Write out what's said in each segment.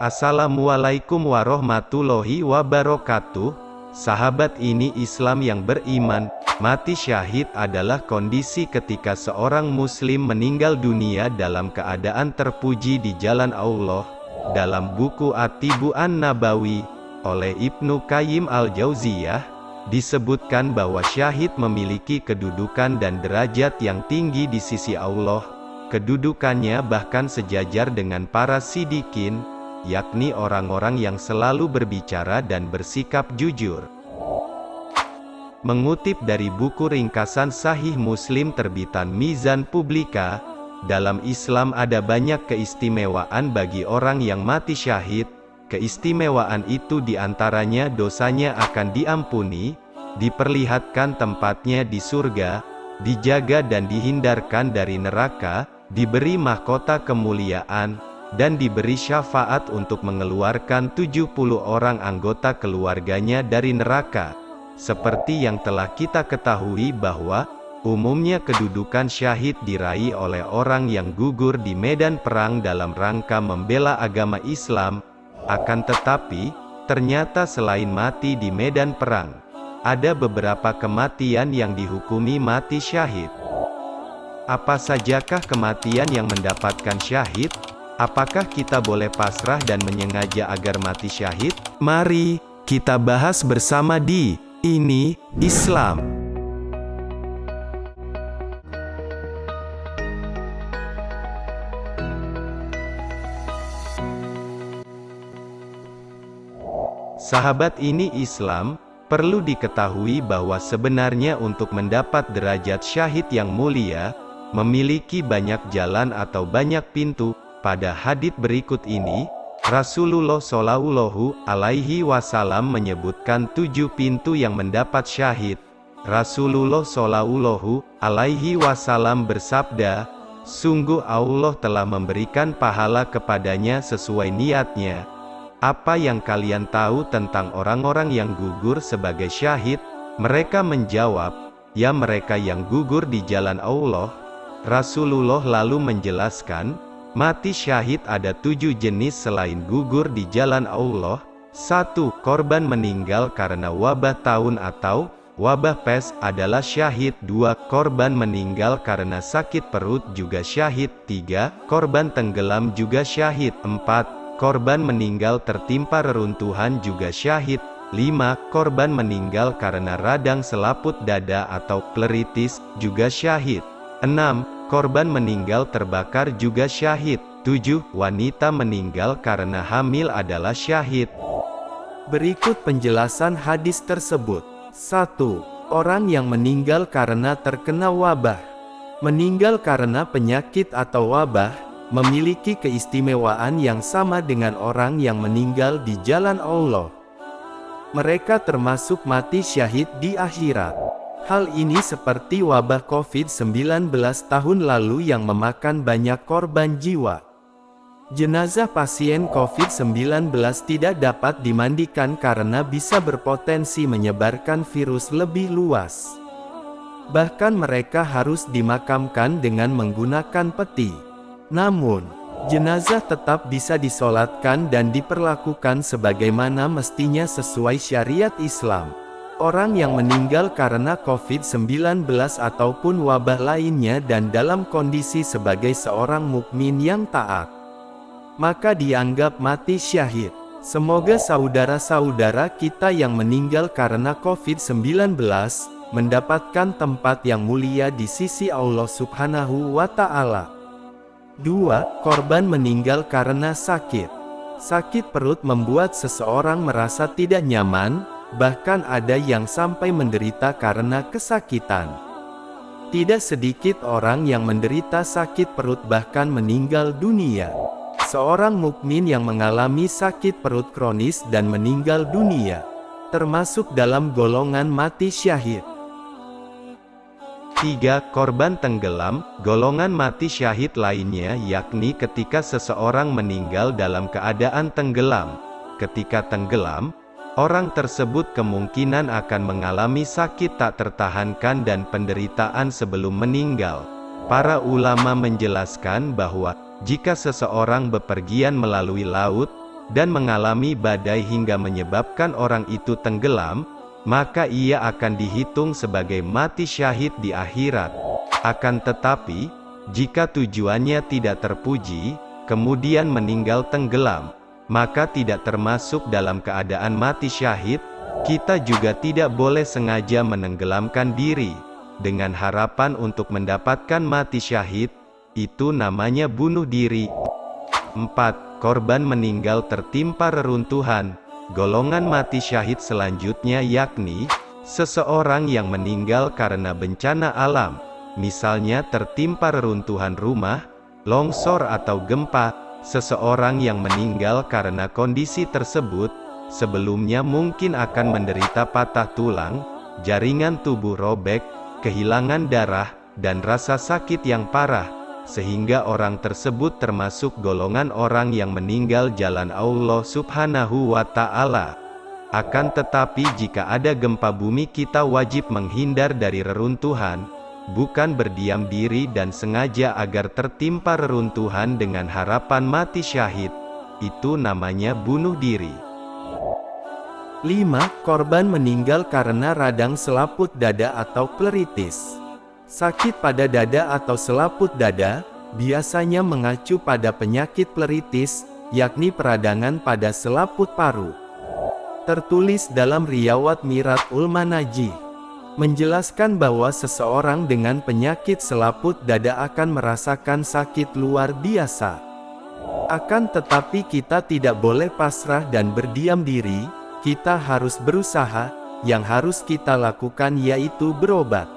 Assalamualaikum warahmatullahi wabarakatuh. Sahabat ini Islam yang beriman, mati syahid adalah kondisi ketika seorang muslim meninggal dunia dalam keadaan terpuji di jalan Allah. Dalam buku At-Tibbu An-Nabawi, oleh Ibnu Qayyim Al-Jauziyah, disebutkan bahwa syahid memiliki kedudukan dan derajat yang tinggi di sisi Allah. Kedudukannya bahkan sejajar dengan para siddiqin, yakni orang-orang yang selalu berbicara dan bersikap jujur. Mengutip dari buku ringkasan Sahih Muslim terbitan Mizan Publika, dalam Islam ada banyak keistimewaan bagi orang yang mati syahid. Keistimewaan itu diantaranya dosanya akan diampuni, diperlihatkan tempatnya di surga, dijaga dan dihindarkan dari neraka, diberi mahkota kemuliaan, dan diberi syafaat untuk mengeluarkan 70 orang anggota keluarganya dari neraka. Seperti yang telah kita ketahui bahwa, umumnya kedudukan syahid diraih oleh orang yang gugur di medan perang dalam rangka membela agama Islam. Akan tetapi, ternyata selain mati di medan perang, ada beberapa kematian yang dihukumi mati syahid. Apa sajakah kematian yang mendapatkan syahid? Apakah kita boleh pasrah dan menyengaja agar mati syahid? Mari kita bahas bersama di Ini Islam. Sahabat Ini Islam, perlu diketahui bahwa sebenarnya untuk mendapat derajat syahid yang mulia, memiliki banyak jalan atau banyak pintu. Pada hadits berikut ini, Rasulullah Shallallahu Alaihi Wasallam menyebutkan 7 pintu yang mendapat syahid. Rasulullah Shallallahu Alaihi Wasallam bersabda, "Sungguh Allah telah memberikan pahala kepadanya sesuai niatnya." Apa yang kalian tahu tentang orang-orang yang gugur sebagai syahid? Mereka menjawab, "Ya, mereka yang gugur di jalan Allah." Rasulullah lalu menjelaskan, mati syahid ada 7 jenis selain gugur di jalan Allah. 1. Korban meninggal karena wabah taun atau wabah pes adalah syahid. 2. Korban meninggal karena sakit perut juga syahid. 3. Korban tenggelam juga syahid. 4. Korban meninggal tertimpa reruntuhan juga syahid. 5. Korban meninggal karena radang selaput dada atau pleuritis juga syahid. 6. Korban meninggal terbakar juga syahid. 7. Wanita meninggal karena hamil adalah syahid. Berikut penjelasan hadis tersebut. 1. Orang yang meninggal karena terkena wabah. Meninggal karena penyakit atau wabah, memiliki keistimewaan yang sama dengan orang yang meninggal di jalan Allah. Mereka termasuk mati syahid di akhirat. Hal ini seperti wabah COVID-19 tahun lalu yang memakan banyak korban jiwa. Jenazah pasien COVID-19 tidak dapat dimandikan karena bisa berpotensi menyebarkan virus lebih luas. Bahkan mereka harus dimakamkan dengan menggunakan peti. Namun, jenazah tetap bisa disolatkan dan diperlakukan sebagaimana mestinya sesuai syariat Islam. Orang yang meninggal karena COVID-19 ataupun wabah lainnya dan dalam kondisi sebagai seorang mukmin yang taat, maka dianggap mati syahid. Semoga saudara-saudara kita yang meninggal karena COVID-19 mendapatkan tempat yang mulia di sisi Allah Subhanahu wa Ta'ala. 2. Korban meninggal karena sakit. Sakit perut membuat seseorang merasa tidak nyaman. Bahkan ada yang sampai menderita karena kesakitan. Tidak sedikit orang yang menderita sakit perut bahkan meninggal dunia. Seorang mukmin yang mengalami sakit perut kronis dan meninggal dunia, termasuk dalam golongan mati syahid. 3. Korban tenggelam. Golongan mati syahid lainnya yakni ketika seseorang meninggal dalam keadaan tenggelam. Ketika tenggelam, orang tersebut kemungkinan akan mengalami sakit tak tertahankan dan penderitaan sebelum meninggal. Para ulama menjelaskan bahwa, jika seseorang bepergian melalui laut, dan mengalami badai hingga menyebabkan orang itu tenggelam, maka ia akan dihitung sebagai mati syahid di akhirat. Akan tetapi, jika tujuannya tidak terpuji, kemudian meninggal tenggelam, maka tidak termasuk dalam keadaan mati syahid. Kita juga tidak boleh sengaja menenggelamkan diri, dengan harapan untuk mendapatkan mati syahid, itu namanya bunuh diri. 4. Korban meninggal tertimpa reruntuhan. Golongan mati syahid selanjutnya yakni, seseorang yang meninggal karena bencana alam, misalnya tertimpa reruntuhan rumah, longsor atau gempa. Seseorang yang meninggal karena kondisi tersebut, sebelumnya mungkin akan menderita patah tulang, jaringan tubuh robek, kehilangan darah, dan rasa sakit yang parah, sehingga orang tersebut termasuk golongan orang yang meninggal jalan Allah Subhanahu wa Ta'ala. Akan tetapi, jika ada gempa bumi, kita wajib menghindar dari reruntuhan, bukan berdiam diri dan sengaja agar tertimpa reruntuhan dengan harapan mati syahid. Itu namanya bunuh diri. 5. Korban meninggal karena radang selaput dada atau pleuritis. Sakit pada dada atau selaput dada biasanya mengacu pada penyakit pleuritis, yakni peradangan pada selaput paru. Tertulis dalam Riwayat Miratul Manajih, menjelaskan bahwa seseorang dengan penyakit selaput dada akan merasakan sakit luar biasa. Akan tetapi kita tidak boleh pasrah dan berdiam diri, kita harus berusaha. Yang harus kita lakukan yaitu berobat.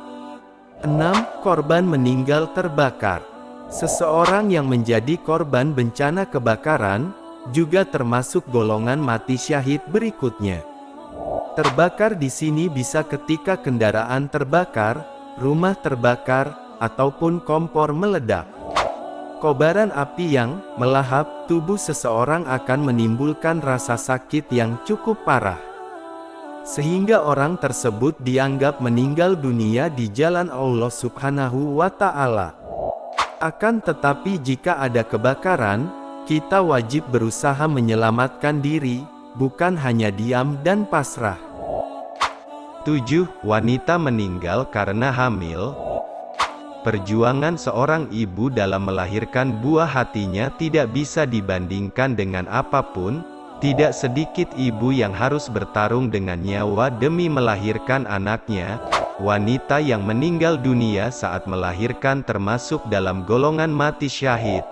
6. Korban meninggal terbakar. Seseorang yang menjadi korban bencana kebakaran, juga termasuk golongan mati syahid berikutnya. Terbakar di sini bisa ketika kendaraan terbakar, rumah terbakar, ataupun kompor meledak. Kobaran api yang melahap tubuh seseorang akan menimbulkan rasa sakit yang cukup parah, sehingga orang tersebut dianggap meninggal dunia di jalan Allah Subhanahu wa Ta'ala. Akan tetapi jika ada kebakaran, kita wajib berusaha menyelamatkan diri, bukan hanya diam dan pasrah. 7. Wanita meninggal karena hamil. Perjuangan seorang ibu dalam melahirkan buah hatinya tidak bisa dibandingkan dengan apapun. Tidak sedikit ibu yang harus bertarung dengan nyawa demi melahirkan anaknya. Wanita yang meninggal dunia saat melahirkan termasuk dalam golongan mati syahid.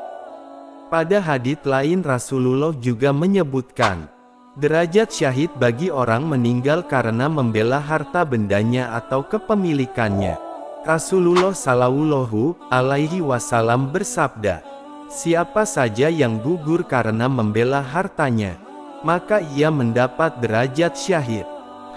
Pada hadits lain Rasulullah juga menyebutkan, derajat syahid bagi orang meninggal karena membela harta bendanya atau kepemilikannya. Rasulullah Shallallahu Alaihi Wasallam bersabda, siapa saja yang gugur karena membela hartanya, maka ia mendapat derajat syahid.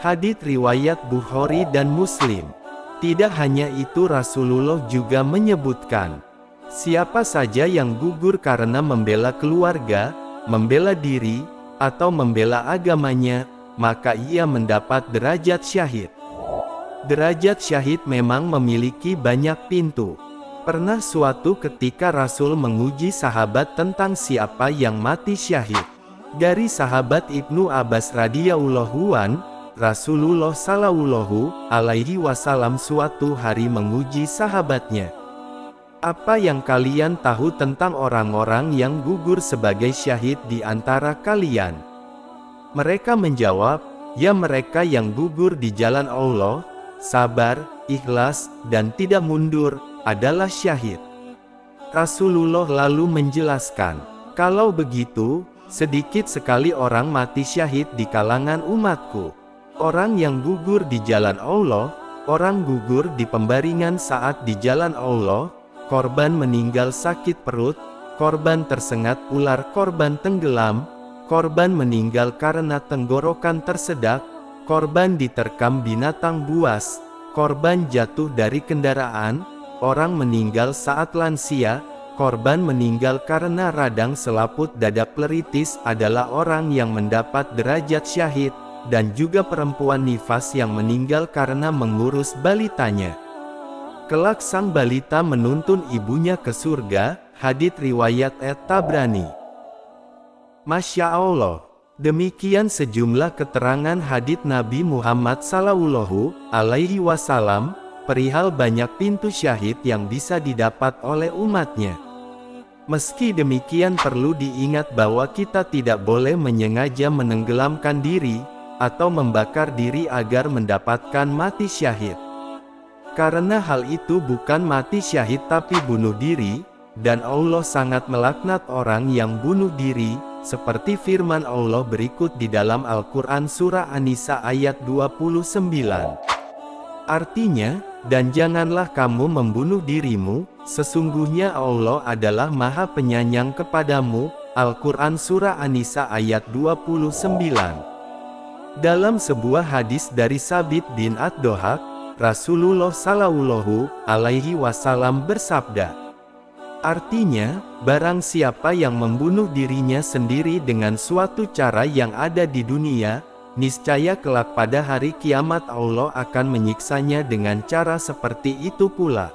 Hadits riwayat Bukhari dan Muslim. Tidak hanya itu, Rasulullah juga menyebutkan, siapa saja yang gugur karena membela keluarga, membela diri, atau membela agamanya, maka ia mendapat derajat syahid. Derajat syahid memang memiliki banyak pintu. Pernah suatu ketika Rasul menguji sahabat tentang siapa yang mati syahid. Dari sahabat Ibnu Abbas radhiyallahu an, Rasulullah Shallallahu Alaihi Wasallam suatu hari menguji sahabatnya. Apa yang kalian tahu tentang orang-orang yang gugur sebagai syahid di antara kalian? Mereka menjawab, ya mereka yang gugur di jalan Allah, sabar, ikhlas, dan tidak mundur, adalah syahid. Rasulullah lalu menjelaskan, kalau begitu, sedikit sekali orang mati syahid di kalangan umatku. Orang yang gugur di jalan Allah, orang gugur di pembaringan saat di jalan Allah, korban meninggal sakit perut, korban tersengat ular, korban tenggelam, korban meninggal karena tenggorokan tersedak, korban diterkam binatang buas, korban jatuh dari kendaraan, orang meninggal saat lansia, korban meninggal karena radang selaput dada pleuritis adalah orang yang mendapat derajat syahid, dan juga perempuan nifas yang meninggal karena mengurus balitanya. Kelak sang balita menuntun ibunya ke surga, hadits riwayat At-Tabrani. Masya Allah. Demikian sejumlah keterangan hadits Nabi Muhammad Sallallahu Alaihi Wasallam perihal banyak pintu syahid yang bisa didapat oleh umatnya. Meski demikian perlu diingat bahwa kita tidak boleh menyengaja menenggelamkan diri, atau membakar diri agar mendapatkan mati syahid. Karena hal itu bukan mati syahid tapi bunuh diri, dan Allah sangat melaknat orang yang bunuh diri, seperti firman Allah berikut di dalam Al-Quran Surah An-Nisa ayat 29. Artinya, dan janganlah kamu membunuh dirimu, sesungguhnya Allah adalah Maha Penyayang kepadamu. Al-Quran Surah An-Nisa ayat 29. Dalam sebuah hadis dari Sabit bin Ad-Dohak, Rasulullah Sallallahu Alaihi Wasallam bersabda, artinya, barang siapa yang membunuh dirinya sendiri dengan suatu cara yang ada di dunia, niscaya kelak pada hari kiamat Allah akan menyiksanya dengan cara seperti itu pula.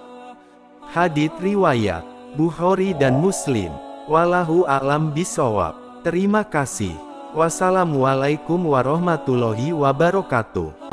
Hadits riwayat Bukhari dan Muslim. Wallahu a'lam bishawab. Terima kasih. Wassalamualaikum warahmatullahi wabarakatuh.